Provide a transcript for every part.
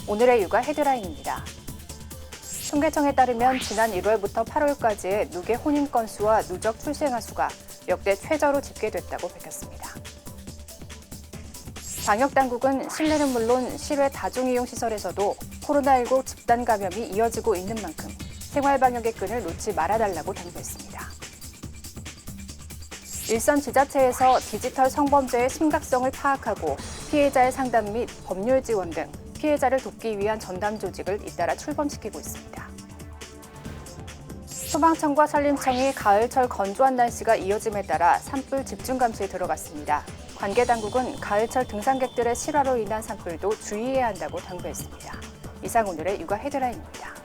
오늘의 육아 헤드라인입니다. 통계청에 따르면 지난 1월부터 8월까지의 누계 혼인 건수와 누적 출생아 수가 역대 최저로 집계됐다고 밝혔습니다. 방역당국은 실내는 물론 실외 다중이용시설에서도 코로나19 집단 감염이 이어지고 있는 만큼 생활방역의 끈을 놓지 말아달라고 당부했습니다. 일선 지자체에서 디지털 성범죄의 심각성을 파악하고 피해자의 상담 및 법률 지원 등 피해자를 돕기 위한 전담 조직을 잇따라 출범시키고 있습니다. 소방청과 산림청이 가을철 건조한 날씨가 이어짐에 따라 산불 집중 감시에 들어갔습니다. 관계 당국은 가을철 등산객들의 실화로 인한 산불도 주의해야 한다고 당부했습니다. 이상 오늘의 육아 헤드라인입니다.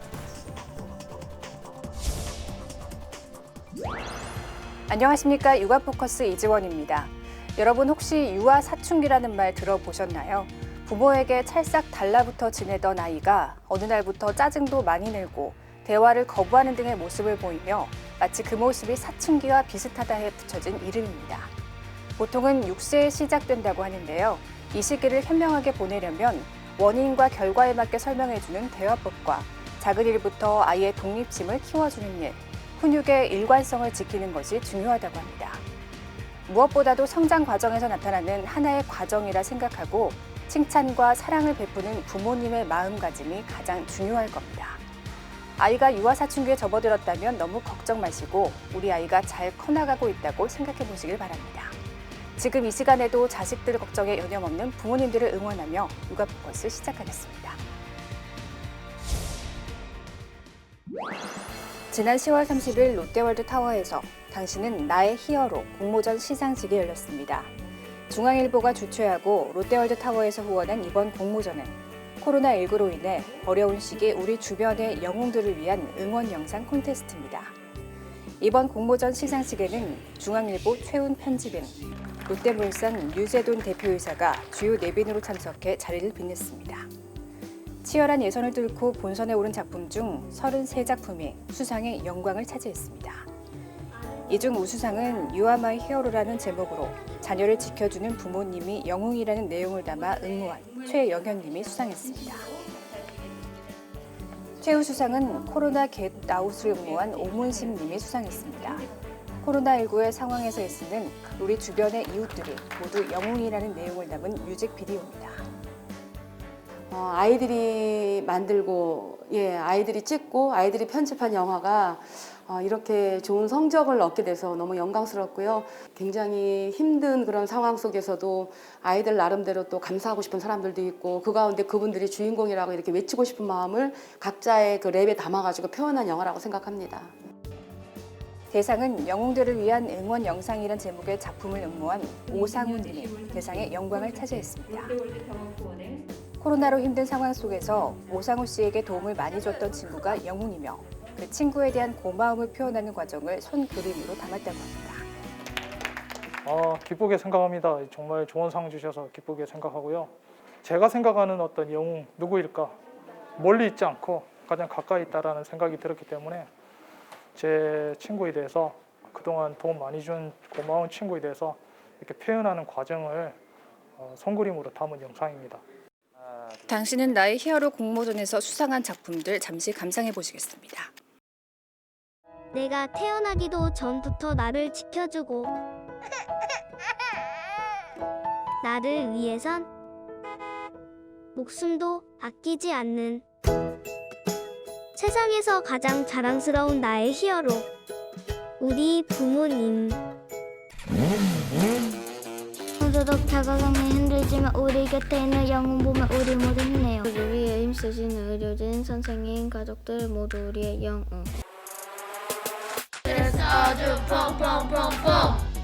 안녕하십니까. 육아포커스 이지원입니다. 여러분 혹시 유아 사춘기라는 말 들어보셨나요? 부모에게 찰싹 달라붙어 지내던 아이가 어느 날부터 짜증도 많이 내고 대화를 거부하는 등의 모습을 보이며 마치 그 모습이 사춘기와 비슷하다에 붙여진 이름입니다. 보통은 6세에 시작된다고 하는데요. 이 시기를 현명하게 보내려면 원인과 결과에 맞게 설명해주는 대화법과 작은 일부터 아이의 독립심을 키워주는 일, 훈육의 일관성을 지키는 것이 중요하다고 합니다. 무엇보다도 성장 과정에서 나타나는 하나의 과정이라 생각하고 칭찬과 사랑을 베푸는 부모님의 마음가짐이 가장 중요할 겁니다. 아이가 유아 사춘기에 접어들었다면 너무 걱정 마시고 우리 아이가 잘 커나가고 있다고 생각해 보시길 바랍니다. 지금 이 시간에도 자식들 걱정에 여념없는 부모님들을 응원하며 육아포커스 시작하겠습니다. 지난 10월 30일 롯데월드 타워에서 당신은 나의 히어로 공모전 시상식이 열렸습니다. 중앙일보가 주최하고 롯데월드 타워에서 후원한 이번 공모전은 코로나19로 인해 어려운 시기 우리 주변의 영웅들을 위한 응원 영상 콘테스트입니다. 이번 공모전 시상식에는 중앙일보 최훈 편집인, 롯데물산 유재돈 대표이사가 주요 내빈으로 참석해 자리를 빛냈습니다. 치열한 예선을 뚫고 본선에 오른 작품 중 33작품이 수상의 영광을 차지했습니다. 이 중 우수상은 You Are My Hero라는 제목으로 자녀를 지켜주는 부모님이 영웅이라는 내용을 담아 응모한 최영현님이 수상했습니다. 최우수상은 코로나 겟 아웃을 응모한 오문심님이 수상했습니다. 코로나19의 상황에서 애쓰는 우리 주변의 이웃들이 모두 영웅이라는 내용을 담은 뮤직 비디오입니다. 아이들이 만들고, 아이들이 찍고, 아이들이 편집한 영화가 이렇게 좋은 성적을 얻게 돼서 너무 영광스럽고요. 굉장히 힘든 그런 상황 속에서도 아이들 나름대로 또 감사하고 싶은 사람들도 있고, 그 가운데 그분들이 주인공이라고 이렇게 외치고 싶은 마음을 각자의 그 랩에 담아가지고 표현한 영화라고 생각합니다. 대상은 영웅들을 위한 응원 영상이란 제목의 작품을 응모한 오상훈님이 대상의 영광을 차지했습니다. 코로나로 힘든 상황 속에서 오상훈 씨에게 도움을 많이 줬던 친구가 영웅이며 그 친구에 대한 고마움을 표현하는 과정을 손그림으로 담았다고 합니다. 기쁘게 생각합니다. 정말 좋은 상 주셔서 기쁘게 생각하고요. 제가 생각하는 어떤 영웅 누구일까? 멀리 있지 않고 가장 가까이 있다라는 생각이 들었기 때문에 제 친구에 대해서 그동안 도움 많이 준 고마운 친구에 대해서 이렇게 표현하는 과정을 손그림으로 담은 영상입니다. 당신은 나의 히어로 공모전에서 수상한 작품들 잠시 감상해 보시겠습니다. 내가 태어나기도 전부터 나를 지켜주고 나를 위해선 목숨도 아끼지 않는 세상에서 가장 자랑스러운 나의 히어로 우리 부모님. 서도록 다가가면 힘들지만 우리 곁에 있는 영웅 보면 우리 모두 힘내요. 우리 위해 힘쓰시는 의료진, 선생님, 가족들 모두 우리의 영웅. 아주 펑펑펑펑.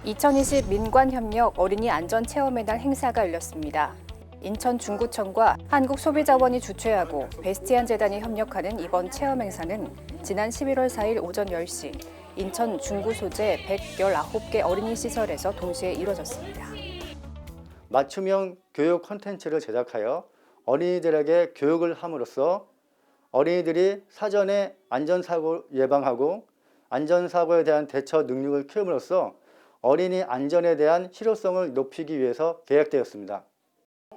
(2020) 민관협력 어린이 안전체험의 날 행사가 열렸습니다. 인천 중구청과 한국소비자원이 주최하고 베스티안 재단이 협력하는 이번 체험 행사는 지난 11월 4일 오전 10시 인천 중구 소재 119개 어린이 시설에서 동시에 이뤄졌습니다. 맞춤형 교육 콘텐츠를 제작하여 어린이들에게 교육을 함으로써 어린이들이 사전에 안전사고 예방하고 안전사고에 대한 대처 능력을 키움으로써 어린이 안전에 대한 실효성을 높이기 위해서 계획되었습니다.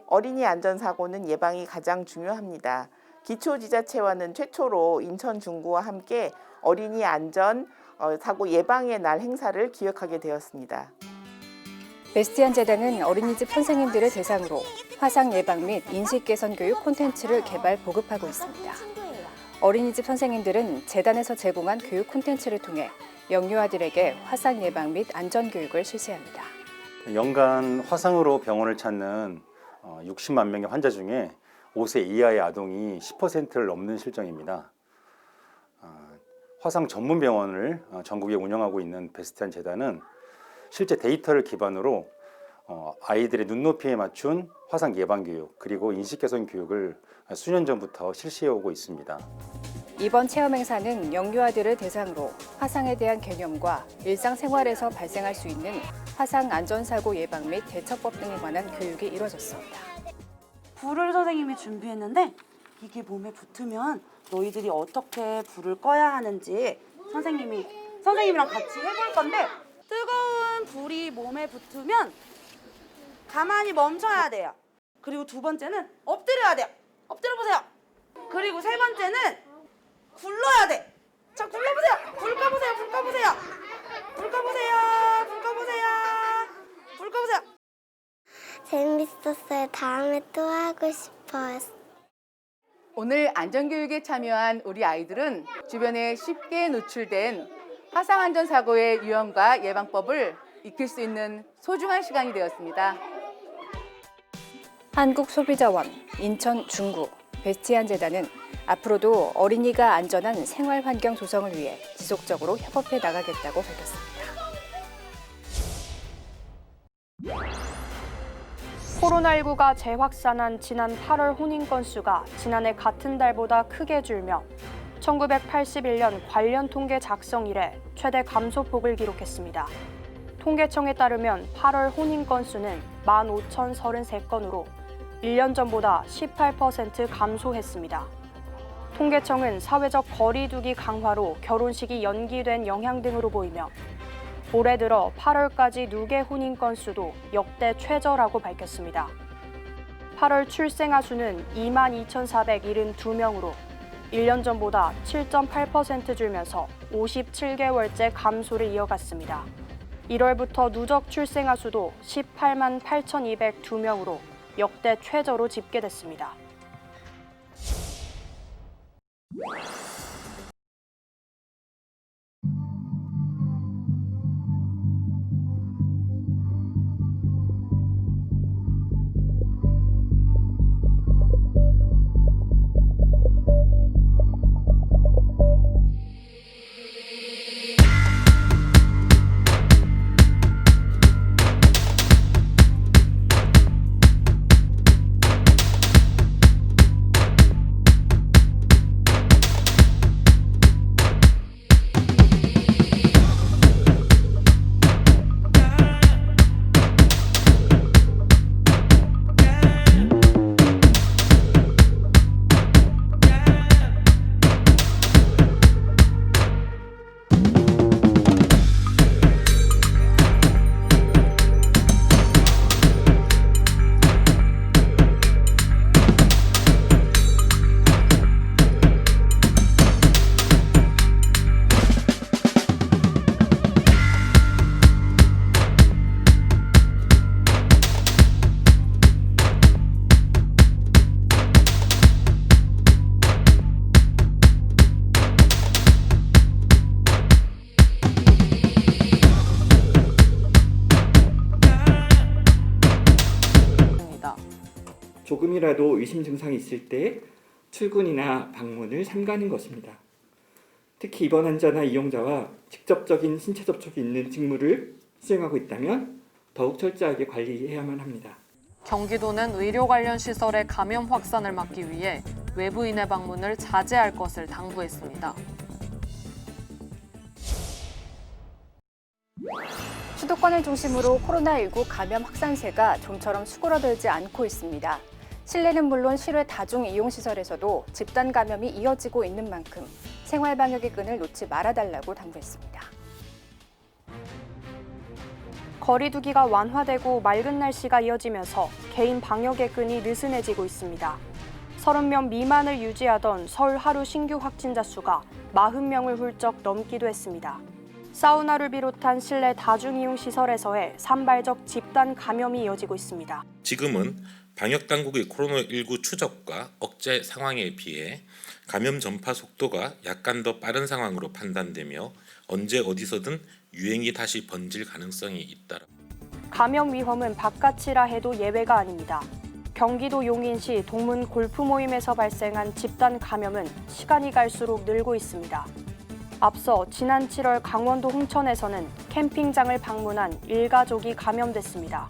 어린이 안전사고는 예방이 가장 중요합니다. 기초지자체와는 최초로 인천 중구와 함께 어린이 안전 사고 예방의 날 행사를 기획하게 되었습니다. 베스티안 재단은 어린이집 선생님들을 대상으로 화상 예방 및 인식 개선 교육 콘텐츠를 개발 보급하고 있습니다. 어린이집 선생님들은 재단에서 제공한 교육 콘텐츠를 통해 영유아들에게 화상 예방 및 안전 교육을 실시합니다. 연간 화상으로 병원을 찾는 60만 명의 환자 중에 5세 이하의 아동이 10%를 넘는 실정입니다. 화상 전문 병원을 전국에 운영하고 있는 베스티안 재단은 실제 데이터를 기반으로 아이들의 눈높이에 맞춘 화상 예방 교육 그리고 인식 개선 교육을 수년 전부터 실시해 오고 있습니다. 이번 체험 행사는 영유아들을 대상으로 화상에 대한 개념과 일상생활에서 발생할 수 있는 화상 안전사고 예방 및 대처법 등에 관한 교육이 이루어졌습니다. 불을 선생님이 준비했는데 이게 몸에 붙으면 너희들이 어떻게 불을 꺼야 하는지 선생님이랑 같이 해볼 건데 뜨거운 불이 몸에 붙으면 가만히 멈춰야 돼요. 그리고 두 번째는 엎드려야 돼요. 엎드려 보세요. 그리고 세 번째는 굴러야 돼. 자, 굴러보세요. 불 꺼보세요. 불 꺼보세요. 불 꺼보세요. 불 꺼보세요. 불 꺼보세요. 재밌었어요. 다음에 또 하고 싶어요. 오늘 안전교육에 참여한 우리 아이들은 주변에 쉽게 노출된 화상안전사고의 유형과 예방법을 익힐 수 있는 소중한 시간이 되었습니다. 한국소비자원, 인천 중구, 베스티안 재단은 앞으로도 어린이가 안전한 생활 환경 조성을 위해 지속적으로 협업해 나가겠다고 밝혔습니다. 코로나19가 재확산한 지난 8월 혼인 건수가 지난해 같은 달보다 크게 줄며 1981년 관련 통계 작성 이래 최대 감소폭을 기록했습니다. 통계청에 따르면 8월 혼인 건수는 15,033건으로 1년 전보다 18% 감소했습니다. 통계청은 사회적 거리 두기 강화로 결혼식이 연기된 영향 등으로 보이며 올해 들어 8월까지 누계 혼인 건수도 역대 최저라고 밝혔습니다. 8월 출생아 수는 22,472명으로 1년 전보다 7.8% 줄면서 57개월째 감소를 이어갔습니다. 1월부터 누적 출생아 수도 18만 8,202명으로 역대 최저로 집계됐습니다. 조금이라도 의심 증상이 있을 때 출근이나 방문을 삼가는 것입니다. 특히 입원 환자나 이용자와 직접적인 신체 접촉이 있는 직무를 수행하고 있다면 더욱 철저하게 관리해야만 합니다. 경기도는 의료 관련 시설의 감염 확산을 막기 위해 외부인의 방문을 자제할 것을 당부했습니다. 수도권을 중심으로 코로나19 감염 확산세가 좀처럼 수그러들지 않고 있습니다. 실내는 물론 실외 다중 이용시설에서도 집단 감염이 이어지고 있는 만큼 생활 방역의 끈을 놓지 말아달라고 당부했습니다. 거리두기가 완화되고 맑은 날씨가 이어지면서 개인 방역의 끈이 느슨해지고 있습니다. 30명 미만을 유지하던 서울 하루 신규 확진자 수가 40명을 훌쩍 넘기도 했습니다. 사우나를 비롯한 실내 다중이용시설에서의 산발적 집단 감염이 이어지고 있습니다. 지금은 방역당국의 코로나19 추적과 억제 상황에 비해 감염 전파 속도가 약간 더 빠른 상황으로 판단되며 언제 어디서든 유행이 다시 번질 가능성이 있다. 감염 위험은 바깥이라 해도 예외가 아닙니다. 경기도 용인시 동문 골프 모임에서 발생한 집단 감염은 시간이 갈수록 늘고 있습니다. 앞서 지난 7월 강원도 홍천에서는 캠핑장을 방문한 일가족이 감염됐습니다.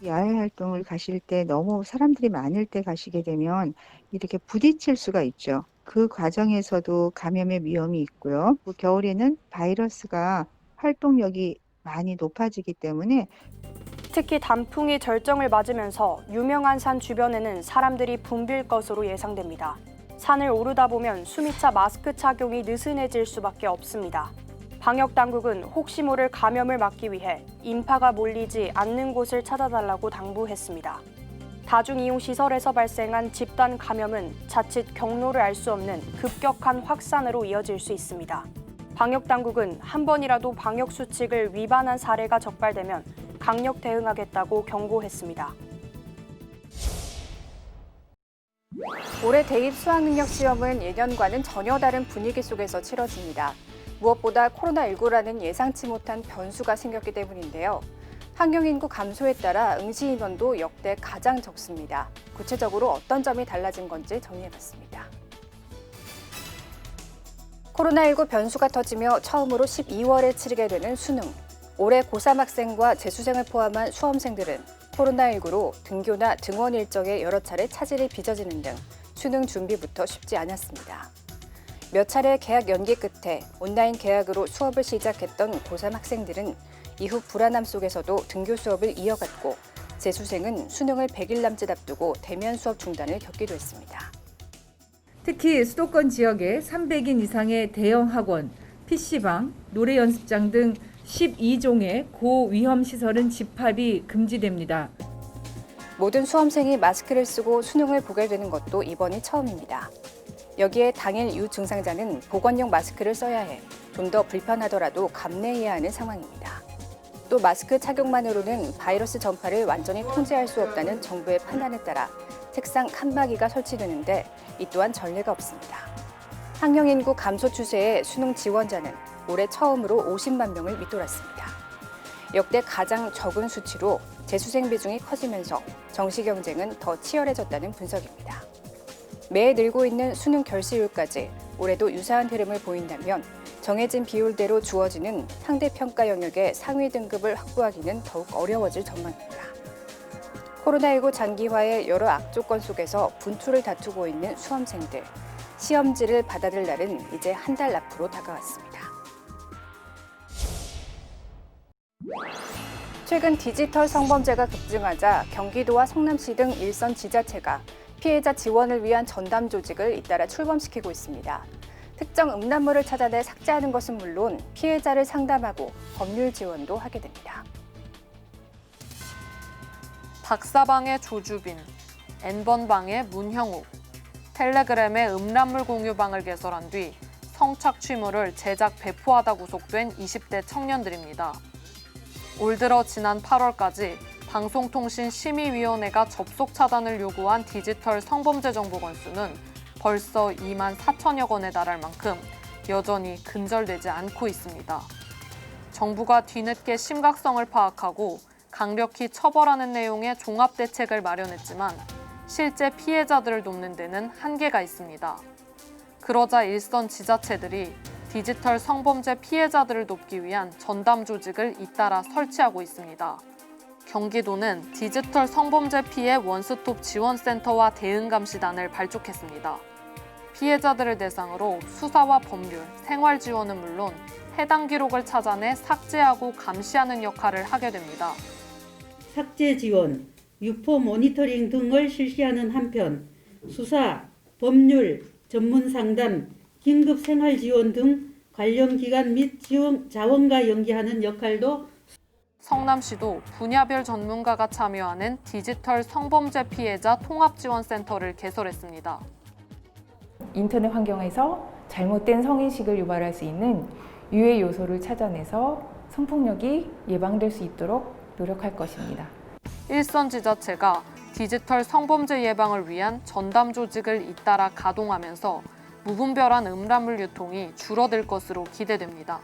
야외 활동을 가실 때 너무 사람들이 많을 때 가시게 되면 이렇게 부딪힐 수가 있죠. 그 과정에서도 감염의 위험이 있고요. 겨울에는 바이러스가 활동력이 많이 높아지기 때문에 특히 단풍이 절정을 맞으면서 유명한 산 주변에는 사람들이 붐빌 것으로 예상됩니다. 산을 오르다 보면 숨이 차 마스크 착용이 느슨해질 수밖에 없습니다. 방역당국은 혹시 모를 감염을 막기 위해 인파가 몰리지 않는 곳을 찾아달라고 당부했습니다. 다중이용시설에서 발생한 집단 감염은 자칫 경로를 알 수 없는 급격한 확산으로 이어질 수 있습니다. 방역당국은 한 번이라도 방역수칙을 위반한 사례가 적발되면 강력 대응하겠다고 경고했습니다. 올해 대입 수학능력 시험은 예년과는 전혀 다른 분위기 속에서 치러집니다. 무엇보다 코로나19라는 예상치 못한 변수가 생겼기 때문인데요. 학령인구 감소에 따라 응시 인원도 역대 가장 적습니다. 구체적으로 어떤 점이 달라진 건지 정리해봤습니다. 코로나19 변수가 터지며 처음으로 12월에 치르게 되는 수능. 올해 고3 학생과 재수생을 포함한 수험생들은 코로나19로 등교나 등원 일정에 여러 차례 차질이 빚어지는 등 수능 준비부터 쉽지 않았습니다. 몇 차례 개학 연기 끝에 온라인 개학으로 수업을 시작했던 고3 학생들은 이후 불안함 속에서도 등교 수업을 이어갔고 재수생은 수능을 100일 남짓 앞두고 대면 수업 중단을 겪기도 했습니다. 특히 수도권 지역에 300인 이상의 대형 학원, PC방, 노래 연습장 등 12종의 고위험 시설은 집합이 금지됩니다. 모든 수험생이 마스크를 쓰고 수능을 보게 되는 것도 이번이 처음입니다. 여기에 당일 유증상자는 보건용 마스크를 써야 해 좀 더 불편하더라도 감내해야 하는 상황입니다. 또 마스크 착용만으로는 바이러스 전파를 완전히 통제할 수 없다는 정부의 판단에 따라 책상 칸막이가 설치되는데 이 또한 전례가 없습니다. 학령 인구 감소 추세의 수능 지원자는 올해 처음으로 50만 명을 밑돌았습니다. 역대 가장 적은 수치로 재수생 비중이 커지면서 정시 경쟁은 더 치열해졌다는 분석입니다. 매해 늘고 있는 수능 결시율까지 올해도 유사한 흐름을 보인다면 정해진 비율대로 주어지는 상대평가 영역의 상위 등급을 확보하기는 더욱 어려워질 전망입니다. 코로나19 장기화의 여러 악조건 속에서 분투를 다투고 있는 수험생들. 시험지를 받아들 날은 이제 한 달 앞으로 다가왔습니다. 최근 디지털 성범죄가 급증하자 경기도와 성남시 등 일선 지자체가 피해자 지원을 위한 전담 조직을 잇따라 출범시키고 있습니다. 특정 음란물을 찾아내 삭제하는 것은 물론 피해자를 상담하고 법률 지원도 하게 됩니다. 박사방의 조주빈, N번방의 문형욱, 텔레그램의 음란물 공유방을 개설한 뒤 성착취물을 제작 배포하다 구속된 20대 청년들입니다. 올 들어 지난 8월까지 방송통신심의위원회가 접속 차단을 요구한 디지털 성범죄 정보 건수는 벌써 2만 4천여 건에 달할 만큼 여전히 근절되지 않고 있습니다. 정부가 뒤늦게 심각성을 파악하고 강력히 처벌하는 내용의 종합대책을 마련했지만 실제 피해자들을 돕는 데는 한계가 있습니다. 그러자 일선 지자체들이 디지털 성범죄 피해자들을 돕기 위한 전담 조직을 잇따라 설치하고 있습니다. 경기도는 디지털 성범죄 피해 원스톱 지원센터와 대응감시단을 발족했습니다. 피해자들을 대상으로 수사와 법률, 생활 지원은 물론 해당 기록을 찾아내 삭제하고 감시하는 역할을 하게 됩니다. 삭제 지원, 유포 모니터링 등을 실시하는 한편 수사, 법률, 전문 상담, 긴급 생활 지원 등 관련 기관 및 자원과 연계하는 역할도 성남시도 분야별 전문가가 참여하는 디지털 성범죄 피해자 통합지원센터를 개설했습니다. 인터넷 환경에서 잘못된 성인식을 유발할 수 있는 유해 요소를 찾아내서 성폭력이 예방될 수 있도록 노력할 것입니다. 일선 지자체가 디지털 성범죄 예방을 위한 전담 조직을 잇따라 가동하면서 무분별한 음란물 유통이 줄어들 것으로 기대됩니다.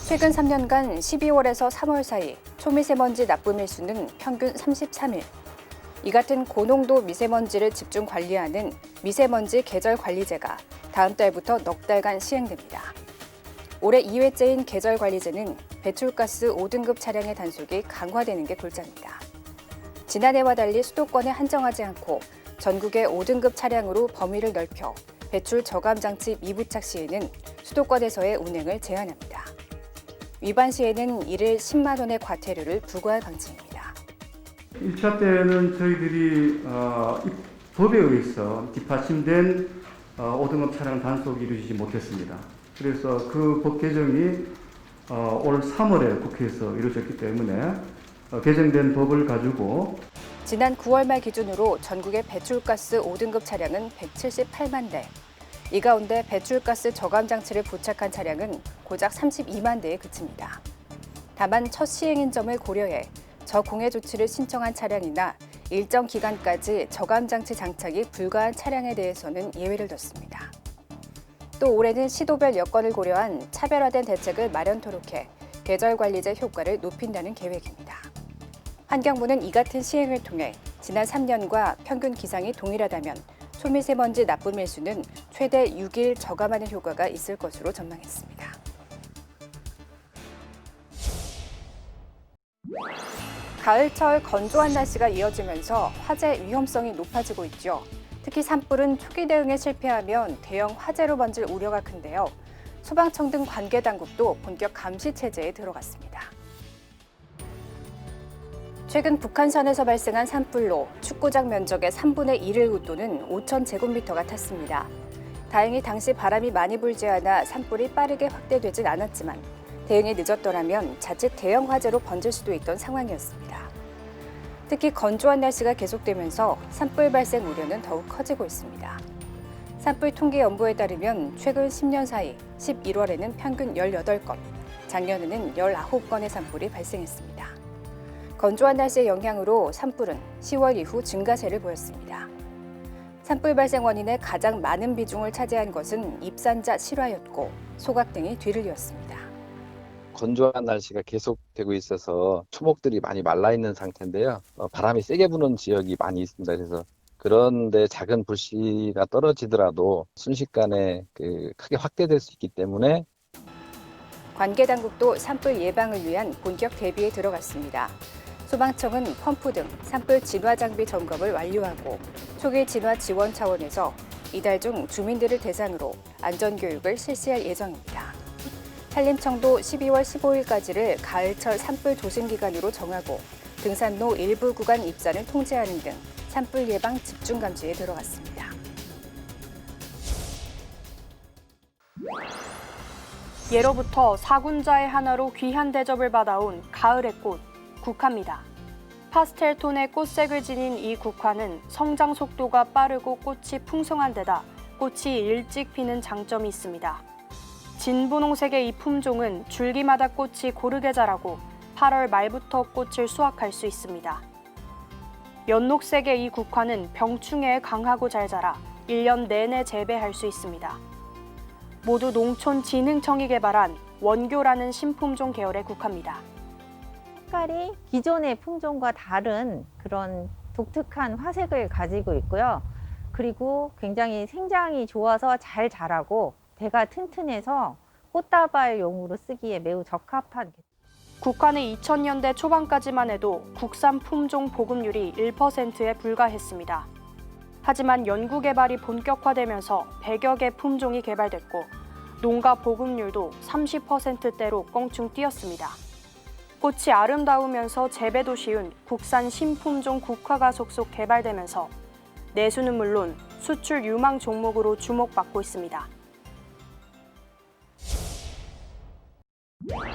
최근 3년간 12월에서 3월 사이 초미세먼지 납부 일수는 평균 33일. 이 같은 고농도 미세먼지를 집중 관리하는 미세먼지 계절 관리제가 다음 달부터 넉 달간 시행됩니다. 올해 2회째인 계절 관리제는 배출가스 5등급 차량의 단속이 강화되는 게 골자입니다. 지난해와 달리 수도권에 한정하지 않고 전국의 5등급 차량으로 범위를 넓혀 배출 저감 장치 미부착 시에는 수도권에서의 운행을 제한합니다. 위반 시에는 이를 10만 원의 과태료를 부과할 방침입니다. 1차 때는 저희들이 법에 의해서 뒷받침된 5등급 차량 단속이 이루어지지 못했습니다. 그래서 그 법 개정이 올 3월에 국회에서 이루어졌기 때문에 개정된 법을 가지고 지난 9월 말 기준으로 전국의 배출가스 5등급 차량은 178만 대. 이 가운데 배출가스 저감 장치를 부착한 차량은 고작 32만 대에 그칩니다. 다만 첫 시행인 점을 고려해 저공해 조치를 신청한 차량이나 일정 기간까지 저감 장치 장착이 불가한 차량에 대해서는 예외를 뒀습니다. 또 올해는 시도별 여건을 고려한 차별화된 대책을 마련토록 해 계절관리제 효과를 높인다는 계획입니다. 환경부는 이 같은 시행을 통해 지난 3년과 평균 기상이 동일하다면 초미세먼지 납부 밀수는 최대 6일 저감하는 효과가 있을 것으로 전망했습니다. 가을철 건조한 날씨가 이어지면서 화재 위험성이 높아지고 있죠. 특히 산불은 초기 대응에 실패하면 대형 화재로 번질 우려가 큰데요. 소방청 등 관계 당국도 본격 감시 체제에 들어갔습니다. 최근 북한산에서 발생한 산불로 축구장 면적의 3분의 1을 웃도는 5,000제곱미터가 탔습니다. 다행히 당시 바람이 많이 불지 않아 산불이 빠르게 확대되진 않았지만 대응이 늦었더라면 자칫 대형 화재로 번질 수도 있던 상황이었습니다. 특히 건조한 날씨가 계속되면서 산불 발생 우려는 더욱 커지고 있습니다. 산불 통계연구에 따르면 최근 10년 사이 11월에는 평균 18건, 작년에는 19건의 산불이 발생했습니다. 건조한 날씨의 영향으로 산불은 10월 이후 증가세를 보였습니다. 산불 발생 원인의 가장 많은 비중을 차지한 것은 입산자 실화였고 소각 등이 뒤를 이었습니다. 건조한 날씨가 계속되고 있어서 초목들이 많이 말라있는 상태인데요. 바람이 세게 부는 지역이 많이 있습니다. 그래서 그런데 작은 불씨가 떨어지더라도 순식간에 크게 확대될 수 있기 때문에 관계 당국도 산불 예방을 위한 본격 대비에 들어갔습니다. 소방청은 펌프 등 산불 진화 장비 점검을 완료하고 초기 진화 지원 차원에서 이달 중 주민들을 대상으로 안전교육을 실시할 예정입니다. 산림청도 12월 15일까지를 가을철 산불 조심 기간으로 정하고 등산로 일부 구간 입산을 통제하는 등 산불 예방 집중 감시에 들어갔습니다. 예로부터 사군자의 하나로 귀한 대접을 받아온 가을의 꽃, 국화입니다. 파스텔 톤의 꽃색을 지닌 이 국화는 성장 속도가 빠르고 꽃이 풍성한 데다 꽃이 일찍 피는 장점이 있습니다. 진분홍색의 이 품종은 줄기마다 꽃이 고르게 자라고 8월 말부터 꽃을 수확할 수 있습니다. 연녹색의 이 국화는 병충해에 강하고 잘 자라 1년 내내 재배할 수 있습니다. 모두 농촌진흥청이 개발한 원교라는 신품종 계열의 국화입니다. 색깔이 기존의 품종과 다른 그런 독특한 화색을 가지고 있고요. 그리고 굉장히 생장이 좋아서 잘 자라고 대가 튼튼해서 꽃다발용으로 쓰기에 매우 적합한 국화는 2000년대 초반까지만 해도 국산 품종 보급률이 1%에 불과했습니다. 하지만 연구 개발이 본격화되면서 100여 개 품종이 개발됐고 농가 보급률도 30%대로 껑충 뛰었습니다. 꽃이 아름다우면서 재배도 쉬운 국산 신품종 국화가 속속 개발되면서 내수는 물론 수출 유망 종목으로 주목받고 있습니다.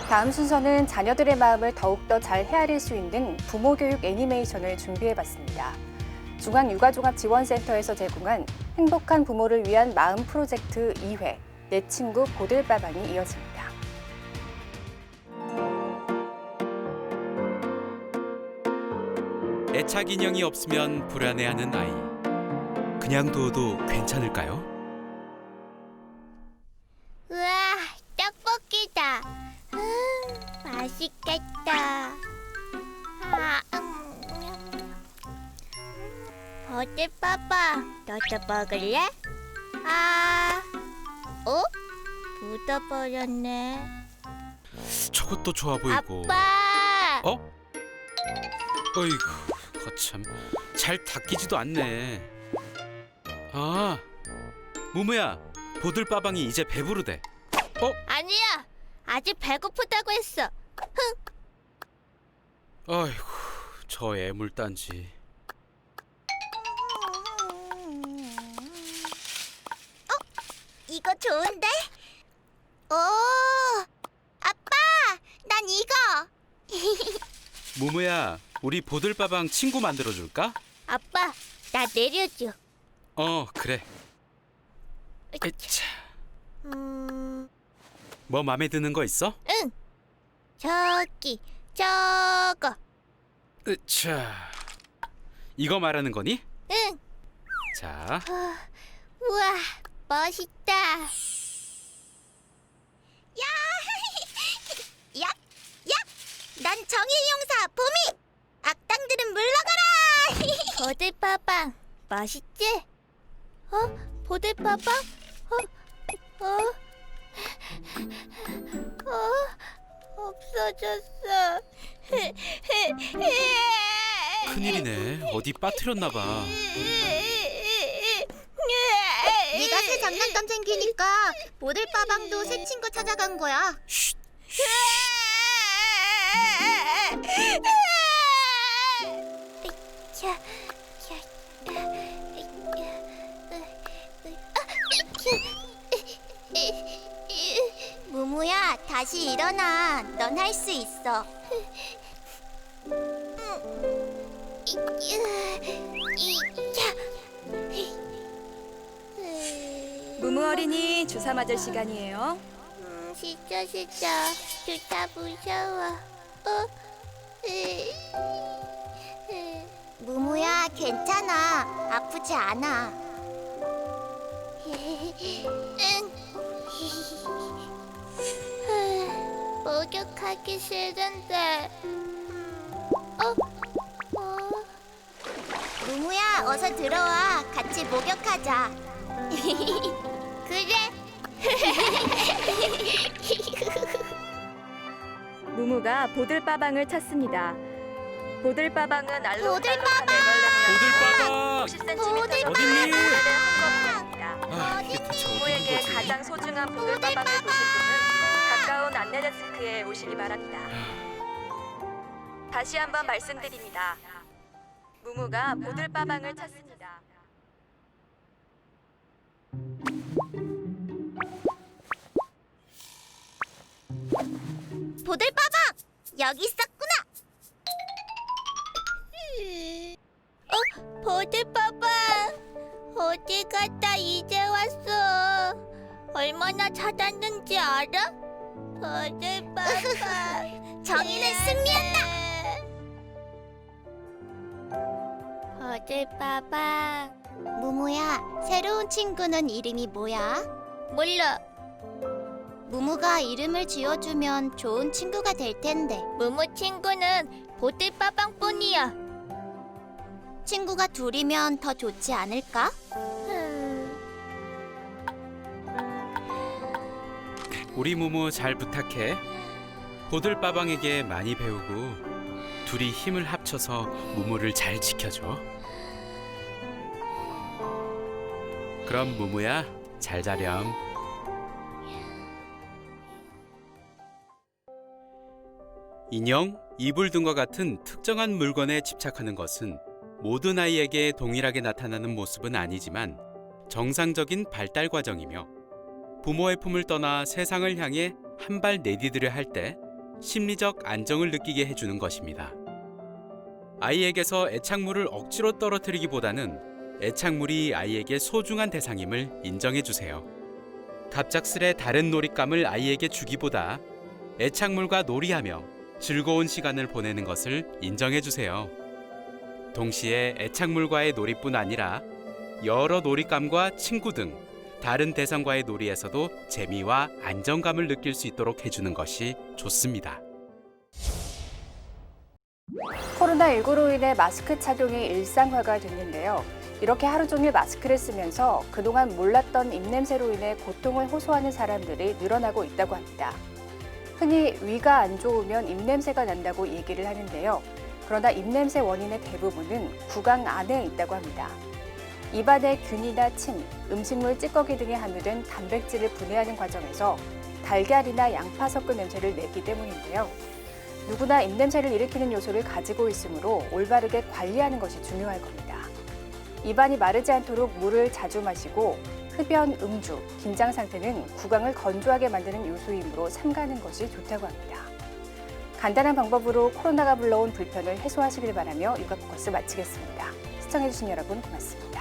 다음 순서는 자녀들의 마음을 더욱더 잘 헤아릴 수 있는 부모 교육 애니메이션을 준비해봤습니다. 중앙육아종합지원센터에서 제공한 행복한 부모를 위한 마음 프로젝트 2회 내 친구 보들빠방이 이어집니다. 애착 인형이 없으면 불안해하는 아이. 그냥 둬도 괜찮을까요? 우와, 떡볶이다. 맛있겠다. 보들빠방, 너도 먹을래? 묻어버렸네. 저것도 좋아 보이고. 아빠! 어이구, 거참. 잘 닦이지도 않네. 무무야, 보들빠방이 이제 배부르대. 아니야, 아직 배고프다고 했어. 아이고, 저 애물단지. 이거 좋은데? 오, 아빠, 난 이거. 무무야, 우리 보들빠방 친구 만들어줄까? 아빠, 나 내려줘. 그래. 에차. 뭐 맘에 드는 거 있어? 응. 저기, 저거. 으차. 이거 말하는 거니? 응. 자. 우와, 멋있다. 야, 야, 야! 난 정의용사 봄이. 악당들은 물러가라. 보들빠방, 멋있지? 보들빠방? 없어졌어. 큰일이네. 어디 빠뜨렸나 봐. 네가 새 장난감 생기니까 보들빠방도 새 친구 찾아간 거야. 쉿. 무무야, 다시 일어나. 넌 할 수 있어. 무무 어린이 주사 맞을 시간이에요. 진짜 주사 무서워. 무무야, 괜찮아. 아프지 않아. 응. 목욕하기 싫은데. 무무야, 어서 들어와. 같이 목욕하자. 그래. 무무가 보들빠방을 찾습니다. 보들빠방은 알록달록한 보들빠방! 50cm 어딨니? 이게 대체 부모에게 가장 소중한 보들빠방을 보실 분은 가까운 안내데스크에 오시기 바랍니다. 다시 한번 말씀드립니다. 무무가 보들빠방을 찾습니다. 보들빠방! 여기 있었구나! 보들빠방! 어디 갔다 이제 왔어? 얼마나 찾았는지 알아? 보들빠방! 정의는 승리한다! 보들빠방... 무무야, 새로운 친구는 이름이 뭐야? 몰라. 무무가 이름을 지어주면 좋은 친구가 될 텐데. 무무 친구는 보들빠방뿐이야. 친구가 둘이면 더 좋지 않을까? 우리 무무 잘 부탁해. 보들빠방에게 많이 배우고 둘이 힘을 합쳐서 무무를 잘 지켜줘. 그럼 무무야, 잘 자렴. 인형, 이불 등과 같은 특정한 물건에 집착하는 것은 모든 아이에게 동일하게 나타나는 모습은 아니지만 정상적인 발달 과정이며 부모의 품을 떠나 세상을 향해 한 발 내디디려 할 때 심리적 안정을 느끼게 해주는 것입니다. 아이에게서 애착물을 억지로 떨어뜨리기보다는 애착물이 아이에게 소중한 대상임을 인정해주세요. 갑작스레 다른 놀잇감을 아이에게 주기보다 애착물과 놀이하며 즐거운 시간을 보내는 것을 인정해주세요. 동시에 애착물과의 놀이뿐 아니라 여러 놀잇감과 친구 등 다른 대상과의 놀이에서도 재미와 안정감을 느낄 수 있도록 해주는 것이 좋습니다. 코로나19로 인해 마스크 착용이 일상화가 됐는데요. 이렇게 하루 종일 마스크를 쓰면서 그동안 몰랐던 입냄새로 인해 고통을 호소하는 사람들이 늘어나고 있다고 합니다. 흔히 위가 안 좋으면 입냄새가 난다고 얘기를 하는데요. 그러나 입냄새 원인의 대부분은 구강 안에 있다고 합니다. 입안의 균이나 침, 음식물 찌꺼기 등에 함유된 단백질을 분해하는 과정에서 달걀이나 양파 섞은 냄새를 내기 때문인데요. 누구나 입냄새를 일으키는 요소를 가지고 있으므로 올바르게 관리하는 것이 중요할 겁니다. 입안이 마르지 않도록 물을 자주 마시고 흡연, 음주, 긴장 상태는 구강을 건조하게 만드는 요소이므로 삼가는 것이 좋다고 합니다. 간단한 방법으로 코로나가 불러온 불편을 해소하시길 바라며 육아포커스 마치겠습니다. 시청해주신 여러분 고맙습니다.